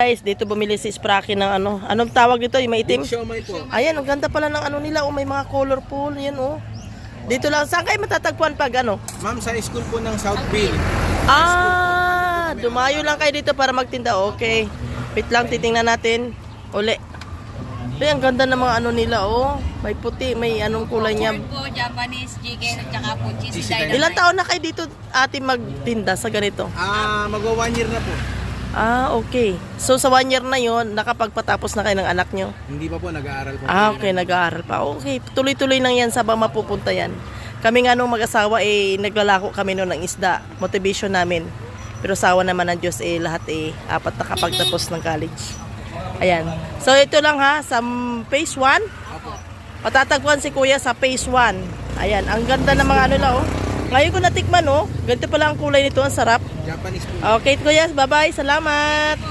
guys, dito bumili si Spracky ng ano. Anong tawag dito? Yung maitim? Siomay po. Ayan, ang ganda pala ng ano nila. Oh, may mga colorful. Yan oh. Dito lang. Saan kayo matatagpuan pag ano? Ma'am, sa school po ng Southville. Dumayo lang kayo dito para magtinda. Okay. Wait lang, titingnan natin. Uli. Ay, ang ganda ng mga ano nila, oh. May puti, may anong kulay niya. Corn po, Japanese chicken, at saka po cheesy Cheesy dynamite. Ilang taon na kayo dito ate magtinda sa ganito? Magwa 1 year na po. Okay. So sa 1 year na yon, nakapagpatapos na kayo ng anak nyo? Hindi pa po, nag-aaral po. Okay, nag-aaral pa. Okay, tuloy-tuloy lang yan sabang mapupunta yan. Kami nga nung mag-asawa, naglalako kami noon ng isda. Motivation namin. Pero sawa naman ng Diyos, lahat apat nakapagtapos ng college. Ayan. So ito lang ha, sa phase 1. Patatagpuan si Kuya sa phase 1. Ayan, ang ganda ng mga ano lang, oh. Ngayon ko natikman, oh. Ganito pala ang kulay nito, ang sarap. Japanese po. Okay, Kuya, bye-bye. Salamat.